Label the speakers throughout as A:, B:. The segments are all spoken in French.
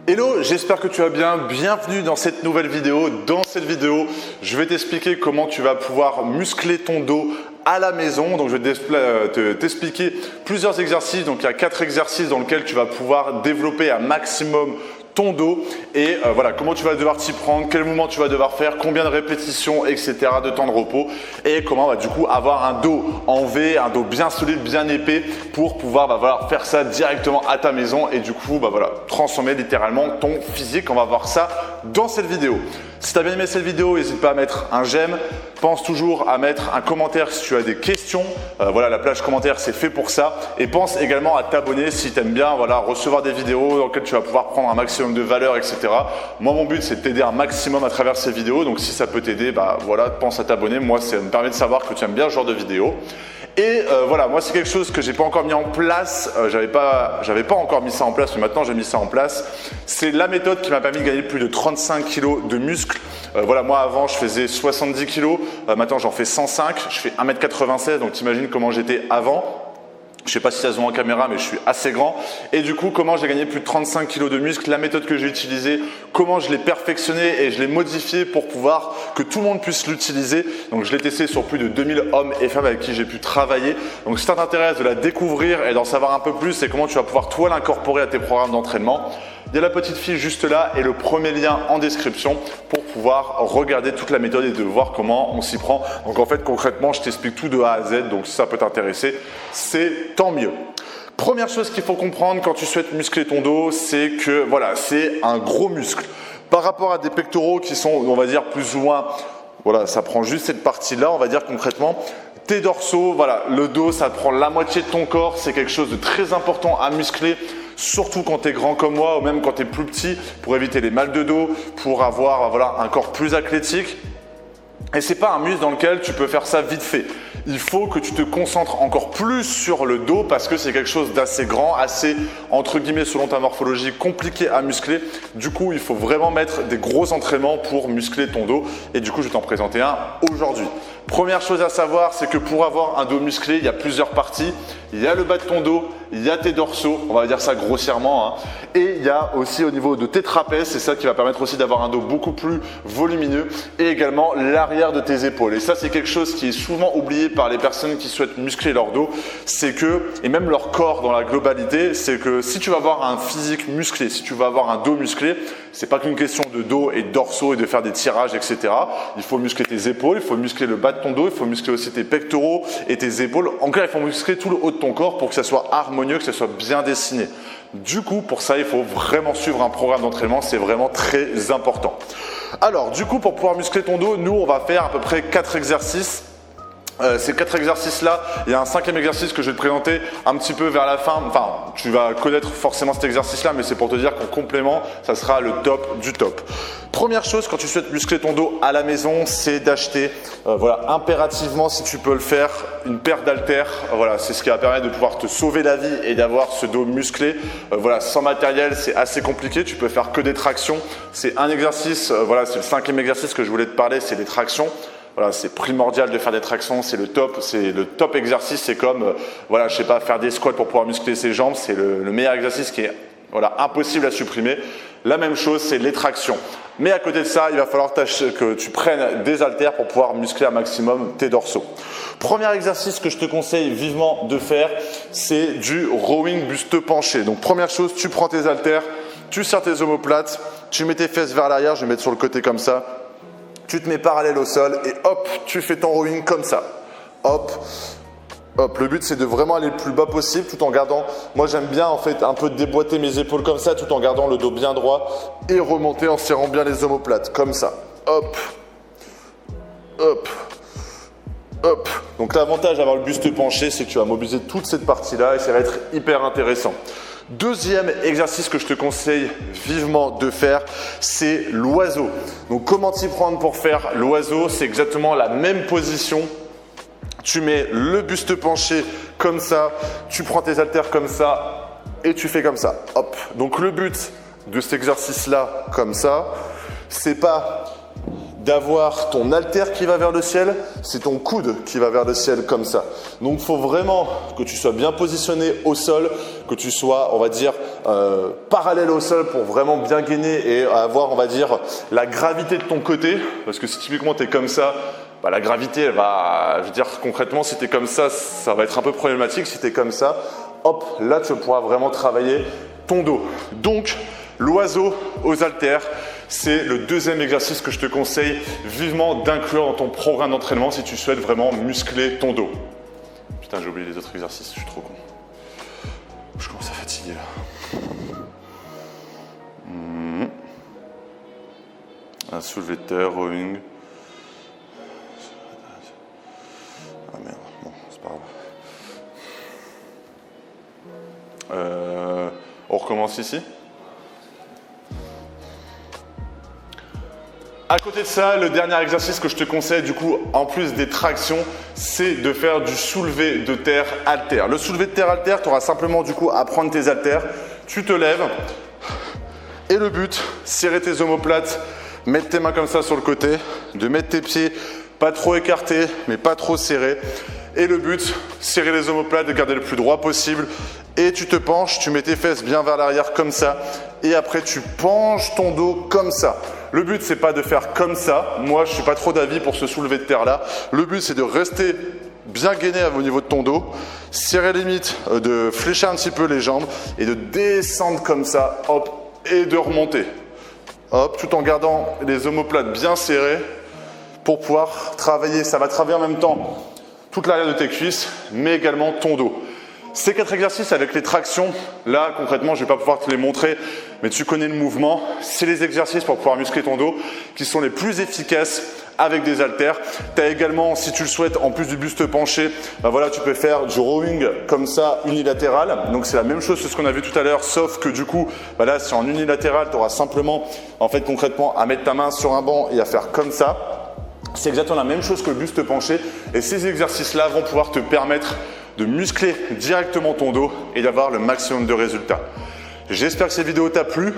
A: Hello, j'espère que tu vas bien. Bienvenue dans cette nouvelle vidéo. Dans cette vidéo, je vais t'expliquer comment tu vas pouvoir muscler ton dos à la maison. Donc, je vais t'expliquer plusieurs exercices. Donc, il y a 4 exercices dans lesquels tu vas pouvoir développer un maximum ton dos et voilà comment tu vas devoir t'y prendre, quel mouvement tu vas devoir faire, combien de répétitions, etc., de temps de repos et comment du coup avoir un dos en V, un dos bien solide, bien épais pour pouvoir faire ça directement à ta maison et du coup transformer littéralement ton physique. On va voir ça dans cette vidéo. Si tu as bien aimé cette vidéo, n'hésite pas à mettre un j'aime. Pense toujours à mettre un commentaire si tu as des questions. La plage commentaire, c'est fait pour ça. Et pense également à t'abonner si tu aimes bien recevoir des vidéos dans lesquelles tu vas pouvoir prendre un maximum de valeur, etc. Moi, mon but, c'est de t'aider un maximum à travers ces vidéos. Donc, si ça peut t'aider, pense à t'abonner. Moi, ça me permet de savoir que tu aimes bien ce genre de vidéos. Et moi c'est quelque chose que j'ai pas encore mis en place, j'avais pas encore mis ça en place, mais maintenant j'ai mis ça en place. C'est la méthode qui m'a permis de gagner plus de 35 kg de muscles. Moi avant je faisais 70 kg, maintenant j'en fais 105, je fais 1m96, donc t'imagines comment j'étais avant. Je ne sais pas si ça se voit en caméra, mais je suis assez grand. Et du coup, comment j'ai gagné plus de 35 kg de muscles, la méthode que j'ai utilisée, comment je l'ai perfectionnée et je l'ai modifiée pour pouvoir que tout le monde puisse l'utiliser. Donc, je l'ai testé sur plus de 2000 hommes et femmes avec qui j'ai pu travailler. Donc, si ça t'intéresse de la découvrir et d'en savoir un peu plus et comment tu vas pouvoir toi l'incorporer à tes programmes d'entraînement, il y a la petite fiche juste là et le premier lien en description pour pouvoir regarder toute la méthode et de voir comment on s'y prend. Donc en fait concrètement je t'explique tout de A à Z, donc si ça peut t'intéresser, c'est tant mieux. Première chose qu'il faut comprendre quand tu souhaites muscler ton dos, c'est que c'est un gros muscle. Par rapport à des pectoraux qui sont, on va dire, plus ou moins, ça prend juste cette partie-là, on va dire concrètement. Tes dorsaux, le dos, ça prend la moitié de ton corps, c'est quelque chose de très important à muscler. Surtout quand tu es grand comme moi ou même quand tu es plus petit pour éviter les mal de dos, pour avoir un corps plus athlétique. Et ce n'est pas un muscle dans lequel tu peux faire ça vite fait. Il faut que tu te concentres encore plus sur le dos parce que c'est quelque chose d'assez grand, assez entre guillemets selon ta morphologie compliqué à muscler. Du coup, il faut vraiment mettre des gros entraînements pour muscler ton dos et du coup, je vais t'en présenter un aujourd'hui. Première chose à savoir, c'est que pour avoir un dos musclé, il y a plusieurs parties. Il y a le bas de ton dos, il y a tes dorsaux, on va dire ça grossièrement, et il y a aussi au niveau de tes trapèzes, c'est ça qui va permettre aussi d'avoir un dos beaucoup plus volumineux, et également l'arrière de tes épaules. Et ça, c'est quelque chose qui est souvent oublié par les personnes qui souhaitent muscler leur dos, c'est que, et même leur corps dans la globalité, c'est que si tu vas avoir un physique musclé, si tu vas avoir un dos musclé, c'est pas qu'une question de dos et de dorsaux et de faire des tirages, etc. Il faut muscler tes épaules, il faut muscler le bas de ton dos, il faut muscler aussi tes pectoraux et tes épaules. En clair, il faut muscler tout le haut de ton corps pour que ça soit harmonieux, que ça soit bien dessiné. Du coup, pour ça, il faut vraiment suivre un programme d'entraînement, c'est vraiment très important. Alors, du coup, pour pouvoir muscler ton dos, nous, on va faire à peu près 4 exercices. Ces 4 exercices-là, il y a un 5e exercice que je vais te présenter un petit peu vers la fin. Enfin, tu vas connaître forcément cet exercice-là, mais c'est pour te dire qu'en complément, ça sera le top du top. Première chose, quand tu souhaites muscler ton dos à la maison, c'est d'acheter, impérativement, si tu peux le faire, une paire d'haltères. C'est ce qui va permettre de pouvoir te sauver la vie et d'avoir ce dos musclé. Sans matériel, c'est assez compliqué. Tu peux faire que des tractions. C'est un exercice, c'est le 5e exercice que je voulais te parler, c'est les tractions. C'est primordial de faire des tractions, c'est le top exercice, c'est comme, faire des squats pour pouvoir muscler ses jambes, c'est le meilleur exercice qui est, impossible à supprimer. La même chose, c'est les tractions. Mais à côté de ça, il va falloir que tu prennes des haltères pour pouvoir muscler un maximum tes dorsaux. Premier exercice que je te conseille vivement de faire, c'est du rowing buste penché. Donc première chose, tu prends tes haltères, tu serres tes omoplates, tu mets tes fesses vers l'arrière, je vais mettre sur le côté comme ça. Tu te mets parallèle au sol et hop, tu fais ton rowing comme ça. Hop, hop. Le but, c'est de vraiment aller le plus bas possible tout en gardant, moi j'aime bien en fait un peu déboîter mes épaules comme ça tout en gardant le dos bien droit et remonter en serrant bien les omoplates, comme ça. Hop, hop, hop. Donc l'avantage d'avoir le buste penché, c'est que tu vas mobiliser toute cette partie-là et ça va être hyper intéressant. Deuxième exercice que je te conseille vivement de faire, c'est l'oiseau. Donc comment t'y prendre pour faire l'oiseau? C'est exactement la même position. Tu mets le buste penché comme ça, tu prends tes haltères comme ça et tu fais comme ça. Hop. Donc le but de cet exercice-là, comme ça, c'est pas d'avoir ton haltère qui va vers le ciel, c'est ton coude qui va vers le ciel comme ça. Donc il faut vraiment que tu sois bien positionné au sol, que tu sois, on va dire, parallèle au sol pour vraiment bien gainer et avoir, on va dire, la gravité de ton côté. Parce que si typiquement tu es comme ça, bah, la gravité, elle va, je veux dire concrètement, si tu es comme ça, ça va être un peu problématique. Si tu es comme ça, hop, là tu pourras vraiment travailler ton dos. Donc, l'oiseau aux haltères, c'est le deuxième exercice que je te conseille vivement d'inclure dans ton programme d'entraînement si tu souhaites vraiment muscler ton dos. Putain, j'ai oublié les autres exercices, je suis trop con. Je commence à fatiguer là. Un soulevé de terre, rowing. Ah merde, bon, c'est pas grave. On recommence ici. À côté de ça, le dernier exercice que je te conseille, du coup, en plus des tractions, c'est de faire du soulevé de terre haltère. Le soulevé de terre haltère, tu auras simplement du coup à prendre tes haltères, tu te lèves et le but, serrer tes omoplates, mettre tes mains comme ça sur le côté, de mettre tes pieds pas trop écartés, mais pas trop serrés. Et le but, serrer les omoplates, de garder le plus droit possible. Et tu te penches, tu mets tes fesses bien vers l'arrière comme ça. Et après, tu penches ton dos comme ça. Le but, c'est pas de faire comme ça. Moi, je suis pas trop d'avis pour ce soulevé de terre là. Le but, c'est de rester bien gainé au niveau de ton dos. Serrer les limites, de fléchir un petit peu les jambes et de descendre comme ça, hop, et de remonter. Hop, tout en gardant les omoplates bien serrés pour pouvoir travailler. Ça va travailler en même temps toute l'arrière de tes cuisses, mais également ton dos. Ces 4 exercices avec les tractions, là concrètement je ne vais pas pouvoir te les montrer, mais tu connais le mouvement. C'est les exercices pour pouvoir muscler ton dos qui sont les plus efficaces avec des haltères. Tu as également, si tu le souhaites, en plus du buste penché, ben voilà, tu peux faire du rowing comme ça unilatéral. Donc c'est la même chose que ce qu'on a vu tout à l'heure, sauf que du coup, ben là, si en unilatéral, tu auras simplement, en fait concrètement, à mettre ta main sur un banc et à faire comme ça. C'est exactement la même chose que le buste penché. Et ces exercices-là vont pouvoir te permettre de muscler directement ton dos et d'avoir le maximum de résultats. J'espère que cette vidéo t'a plu.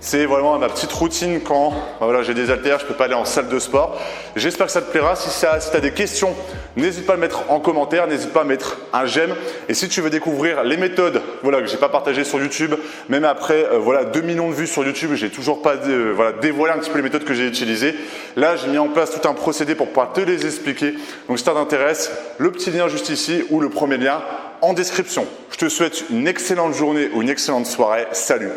A: C'est vraiment ma petite routine quand voilà, j'ai des haltères, je ne peux pas aller en salle de sport. J'espère que ça te plaira. Si tu as des questions, n'hésite pas à le mettre en commentaire, n'hésite pas à mettre un j'aime. Et si tu veux découvrir les méthodes voilà, que je n'ai pas partagées sur YouTube, même après voilà, 2 millions de vues sur YouTube, je n'ai toujours pas voilà, dévoilé un petit peu les méthodes que j'ai utilisées. Là, j'ai mis en place tout un procédé pour pouvoir te les expliquer. Donc si ça t'intéresse, le petit lien juste ici ou le premier lien en description. Je te souhaite une excellente journée ou une excellente soirée. Salut!